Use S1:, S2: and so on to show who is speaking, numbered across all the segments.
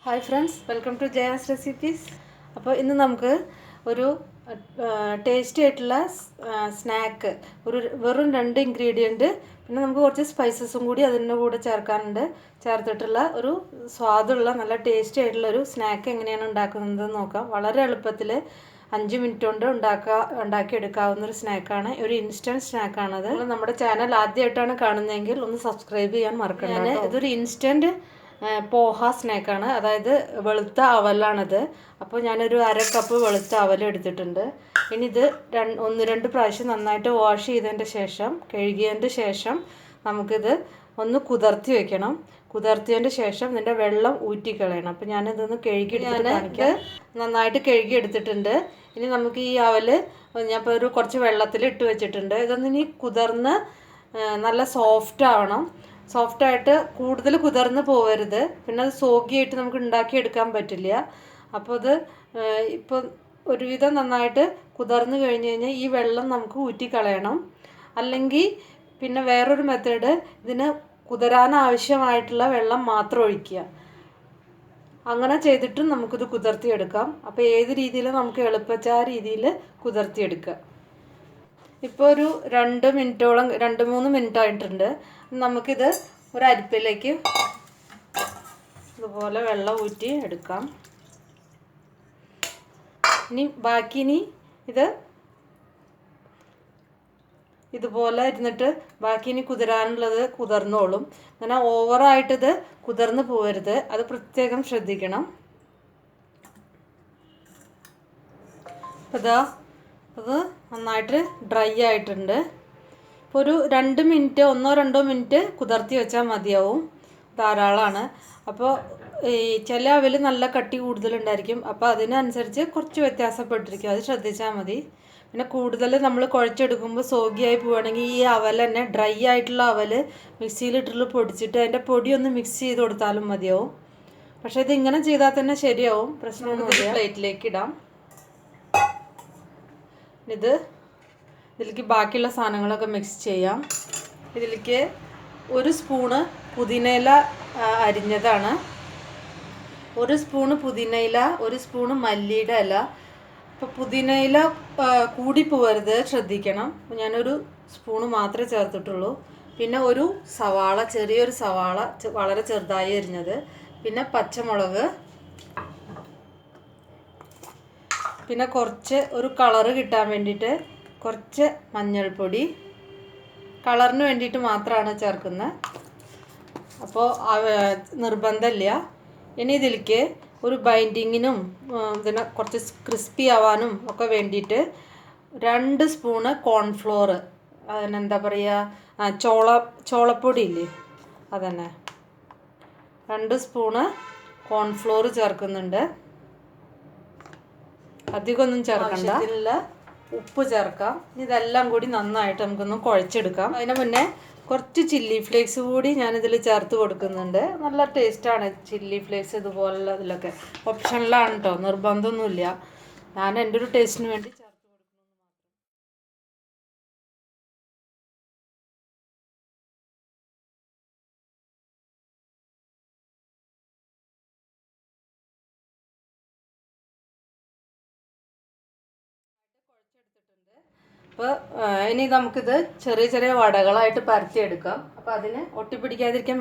S1: Hi friends, welcome to Jaya's recipes. അപ്പോൾ ഇന്ന് നമുക്ക് ഒരു ടേസ്റ്റി ആയിട്ടുള്ള സ്നാക്ക്, വെറും 2 ഇൻഗ്രീഡിയൻറ്റ്, പിന്നെ നമുക്ക് കുറച്ച് സ്പൈസസും കൂടി അതിൻ്റെ കൂടെ ചേർത്തിട്ടുള്ള ഒരു സ്വാദുള്ള നല്ല ടേസ്റ്റി ആയിട്ടുള്ള ഒരു സ്നാക്ക് എങ്ങനെയാണ് ഉണ്ടാക്കുന്നത് നോക്കാം. വളരെ എളുപ്പത്തിൽ 5 മിനിറ്റ് കൊണ്ട് ഉണ്ടാക്കിയെടുക്കാവുന്ന ഒരു സ്നാക്കാണ്, ഒരു ഇൻസ്റ്റൻറ്റ് സ്നാക്കാണത്. നമ്മുടെ ചാനൽ ആദ്യമായിട്ടാണ് കാണുന്നതെങ്കിൽ ഒന്ന് സബ്സ്ക്രൈബ് ചെയ്യാൻ മറക്കണ്ട. ഇതൊരു ഇൻസ്റ്റൻറ്റ് പോഹ സ്നാക്കാണ്, അതായത് വെളുത്ത അവലാണിത്. അപ്പോൾ ഞാനൊരു 1/2 കപ്പ് വെളുത്ത അവൽ എടുത്തിട്ടുണ്ട്. ഇനി ഇത് 1-2 പ്രാവശ്യം നന്നായിട്ട് വാഷ് ചെയ്തതിൻ്റെ ശേഷം, കഴുകിയതിൻ്റെ ശേഷം നമുക്കിത് ഒന്ന് കുതിർത്തി വെക്കണം. കുതിർത്തിയതിൻ്റെ ശേഷം ഇതിൻ്റെ വെള്ളം ഊറ്റിക്കളയണം. അപ്പോൾ ഞാനിതൊന്ന് നന്നായിട്ട് കഴുകി എടുത്തിട്ടുണ്ട്. ഇനി നമുക്ക് ഈ അവൽ ഞാനിപ്പോൾ കുറച്ച് വെള്ളത്തിൽ ഇട്ട് വെച്ചിട്ടുണ്ട്. ഇതൊന്നിനി കുതിർന്ന് നല്ല സോഫ്റ്റ് ആവണം. സോഫ്റ്റായിട്ട് കൂടുതൽ കുതിർന്ന് പോകരുത്, പിന്നെ അത് സോഗിയായിട്ട് നമുക്ക് ഉണ്ടാക്കിയെടുക്കാൻ പറ്റില്ല. അപ്പോൾ ഇത് ഇപ്പോൾ ഒരുവിധം നന്നായിട്ട് കുതിർന്ന് കഴിഞ്ഞ് കഴിഞ്ഞാൽ ഈ വെള്ളം നമുക്ക് ഊറ്റിക്കളയണം. അല്ലെങ്കിൽ പിന്നെ വേറൊരു മെത്തേഡ്, ഇതിന് കുതിരാൻ ആവശ്യമായിട്ടുള്ള വെള്ളം മാത്രം ഒഴിക്കുക. അങ്ങനെ ചെയ്തിട്ടും നമുക്കിത് കുതിർത്തിയെടുക്കാം. അപ്പോൾ ഏത് രീതിയിൽ നമുക്ക് എളുപ്പച്ച ആ രീതിയിൽ കുതിർത്തിയെടുക്കുക. ഇപ്പോൾ ഒരു 2-3 മിനിറ്റ് ആയിട്ടുണ്ട്. നമുക്കിത് ഒരു അരിപ്പയിലേക്ക് ഇതുപോലെ വെള്ളം ഊറ്റി എടുക്കാം. ഇനി ഇത് ഇതുപോലെ ഇരുന്നിട്ട് ബാക്കി കുതിരാനുള്ളത് കുതിർന്നോളും. അങ്ങനെ ഓവറായിട്ടിത് കുതിർന്ന് പോകരുത്, അത് പ്രത്യേകം ശ്രദ്ധിക്കണം. അപ്പോൾ അത് നന്നായിട്ട് ഡ്രൈ ആയിട്ടുണ്ട്. ഇപ്പോൾ ഒരു 2 മിനിറ്റ്, 1-2 മിനിറ്റ് കുതിർത്തി വെച്ചാൽ മതിയാവും, ധാരാളമാണ്. അപ്പോൾ ഈ ചില അവൽ നല്ല കട്ടി കൂടുതലുണ്ടായിരിക്കും, അപ്പോൾ അതിനനുസരിച്ച് കുറച്ച് വ്യത്യാസപ്പെട്ടിരിക്കും, അത് ശ്രദ്ധിച്ചാൽ മതി. പിന്നെ കൂടുതൽ നമ്മൾ കുഴച്ചെടുക്കുമ്പോൾ സോഗിയായി പോവുകയാണെങ്കിൽ ഈ അവൽ തന്നെ, ഡ്രൈ ആയിട്ടുള്ള അവൽ മിക്സിയിലിട്ടിട്ട് പൊടിച്ചിട്ട് അതിൻ്റെ പൊടിയൊന്ന് മിക്സ് ചെയ്ത് കൊടുത്താലും മതിയാവും. പക്ഷേ ഇതിങ്ങനെ ചെയ്താൽ തന്നെ ശരിയാവും, പ്രശ്നമൊന്നുമില്ല. പ്ലേറ്റിലേക്ക് ഇടാം. ഇതിലേക്ക് ബാക്കിയുള്ള സാധനങ്ങളൊക്കെ മിക്സ് ചെയ്യാം. ഇതിലേക്ക് 1 സ്പൂണ് പുതിനയില അരിഞ്ഞതാണ്, 1 സ്പൂണ് പുതിനയില, 1 സ്പൂണ് മല്ലിയുടെ ഇല. ഇപ്പോൾ പുതിനയില കൂടി പോകരുത്, ശ്രദ്ധിക്കണം. ഞാനൊരു സ്പൂണ് മാത്രമേ ചേർത്തിട്ടുള്ളൂ. പിന്നെ ഒരു സവാള, ചെറിയൊരു സവാള വളരെ ചെറുതായി അരിഞ്ഞത്, പിന്നെ പച്ചമുളക്, പിന്നെ ഒരു കളറ് കിട്ടാൻ വേണ്ടിയിട്ട് കുറച്ച് മഞ്ഞൾപ്പൊടി, കളറിന് വേണ്ടിയിട്ട് മാത്രമാണ് ചേർക്കുന്നത്, അപ്പോൾ നിർബന്ധമില്ല. ഇനി ഇതിലേക്ക് ഒരു ബൈൻഡിങ്ങിനും ഇതിനെ കുറച്ച് ക്രിസ്പി ആവാനും ഒക്കെ വേണ്ടിയിട്ട് 2 സ്പൂണ് കോൺഫ്ലോർ, അതിനെന്താ പറയുക, ചോളപ്പൊടി ഇല്ലേ, അതന്നെ, 2 സ്പൂണ് കോൺഫ്ലോർ ചേർക്കുന്നുണ്ട്. അധികമൊന്നും ചേർക്കണ്ട. ഇതിലുള്ള ഉപ്പ് ചേർക്കാം. ഇതെല്ലാം കൂടി നന്നായിട്ട് നമുക്കൊന്ന് കുഴച്ചെടുക്കാം. അതിന് മുന്നേ കുറച്ച് ചില്ലി ഫ്ലേക്സ് കൂടി ഞാനിതിൽ ചേർത്ത് കൊടുക്കുന്നുണ്ട്. നല്ല ടേസ്റ്റാണ് ചില്ലി ഫ്ലേക്സ്, ഇതുപോലുള്ള ഇതിലൊക്കെ. ഓപ്ഷനിലാണ് കേട്ടോ, നിർബന്ധമൊന്നുമില്ല. ഞാൻ എൻ്റെ ഒരു ടേസ്റ്റിന് വേണ്ടി ചേർത്ത് കൊടുക്കുന്നു. അപ്പോൾ ഇനി നമുക്കിത് ചെറിയ ചെറിയ വടകളായിട്ട് പരത്തിയെടുക്കാം. അപ്പോൾ അതിന് ഒട്ടിപ്പിടിക്കാതിരിക്കാൻ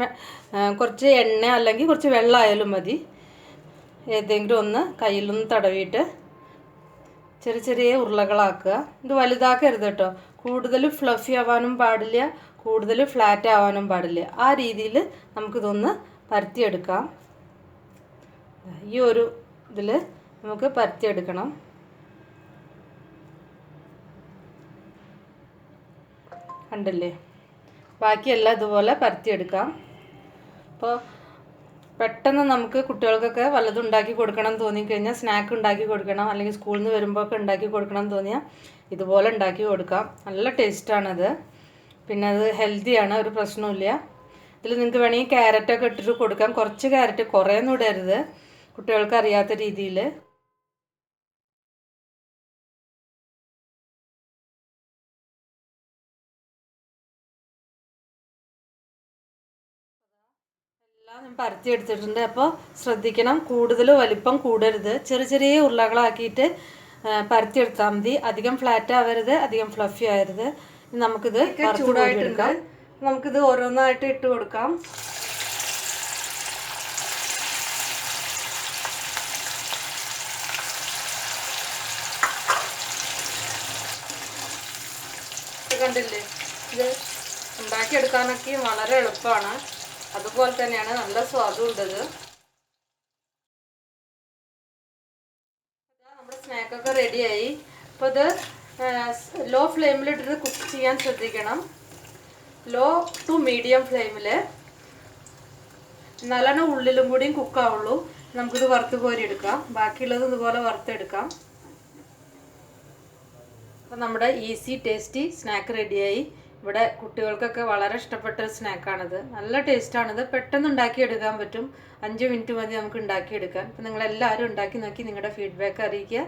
S1: കുറച്ച് എണ്ണ അല്ലെങ്കിൽ കുറച്ച് വെള്ളമായാലും മതി, ഏതെങ്കിലും ഒന്ന് കയ്യിലൊന്ന് തടവിയിട്ട് ചെറിയ ചെറിയ ഉരുളകളാക്കുക. ഇത് വലുതാക്കരുത് കേട്ടോ, കൂടുതൽ ഫ്ലഫി ആവാനും പാടില്ല, കൂടുതൽ ഫ്ലാറ്റ് ആവാനും പാടില്ല. ആ രീതിയിൽ നമുക്കിതൊന്ന് പരത്തിയെടുക്കാം. ഈ ഒരു ഇതിൽ നമുക്ക് പരത്തിയെടുക്കണം. കണ്ടില്ലേ, ബാക്കിയെല്ലാം ഇതുപോലെ പരത്തിയെടുക്കാം. അപ്പോൾ പെട്ടെന്ന് നമുക്ക് കുട്ടികൾക്കൊക്കെ വല്ലതും ഉണ്ടാക്കി കൊടുക്കണം തോന്നിക്കഴിഞ്ഞാൽ, സ്നാക്ക് ഉണ്ടാക്കി കൊടുക്കണം, അല്ലെങ്കിൽ സ്കൂളിൽ നിന്ന് വരുമ്പോഴൊക്കെ ഉണ്ടാക്കി കൊടുക്കണം തോന്നിയാൽ ഇതുപോലെ ഉണ്ടാക്കി കൊടുക്കാം. നല്ല ടേസ്റ്റാണത്, പിന്നെ അത് ഹെൽത്തിയാണ്, ഒരു പ്രശ്നമില്ല. ഇതിൽ നിങ്ങൾക്ക് വേണമെങ്കിൽ ക്യാരറ്റൊക്കെ ഇട്ടിട്ട് കൊടുക്കാം. കുറച്ച് ക്യാരറ്റ്, കുറേയൊന്നും ഇടരുത്, കുട്ടികൾക്ക് അറിയാത്ത രീതിയിൽ. എല്ലാം ഞാൻ പരത്തി എടുത്തിട്ടുണ്ട്. അപ്പോൾ ശ്രദ്ധിക്കണം, കൂടുതൽ വലിപ്പം കൂടരുത്. ചെറിയ ചെറിയ ഉരുളകളാക്കിയിട്ട് പരത്തിയെടുത്താൽ മതി. അധികം ഫ്ലാറ്റ് ആവരുത്, അധികം ഫ്ലഫി ആവരുത്. നമുക്കിത് ചൂടായിട്ടുണ്ട്. നമുക്കിത് ഓരോന്നായിട്ട് ഇട്ട് കൊടുക്കാം. കണ്ടില്ലേ, ഇത് ഉണ്ടാക്കിയെടുക്കാനൊക്കെ വളരെ എളുപ്പമാണ്. അതുപോലെ തന്നെയാണ് നല്ല സ്വാദും ഉണ്ടത്. നമ്മുടെ സ്നാക്കൊക്കെ റെഡിയായി. അപ്പോൾ ഇത് ലോ ഫ്ലെയിമിലിട്ടിട്ട് കുക്ക് ചെയ്യാൻ ശ്രദ്ധിക്കണം. ലോ ടു മീഡിയം ഫ്ലെയിമിൽ, എന്നാലാണ് ഉള്ളിലും കൂടിയും കുക്കാവുള്ളൂ. നമുക്കിത് വറുത്ത് കോരിയെടുക്കാം. ബാക്കിയുള്ളത് ഇതുപോലെ വറുത്തെടുക്കാം. അപ്പോൾ നമ്മുടെ ഈസി ടേസ്റ്റി സ്നാക്ക് റെഡിയായി. ഇവിടെ കുട്ടികൾക്കൊക്കെ വളരെ ഇഷ്ടപ്പെട്ട ഒരു സ്നാക്കാണിത്. നല്ല ടേസ്റ്റാണിത്. പെട്ടെന്ന് ഉണ്ടാക്കിയെടുക്കാൻ പറ്റും. 5 മിനിറ്റ് മതി നമുക്ക് ഉണ്ടാക്കിയെടുക്കാൻ. അപ്പോൾ നിങ്ങളെല്ലാവരും ഉണ്ടാക്കി നോക്കി നിങ്ങളുടെ ഫീഡ്ബാക്ക് അറിയിക്കുക.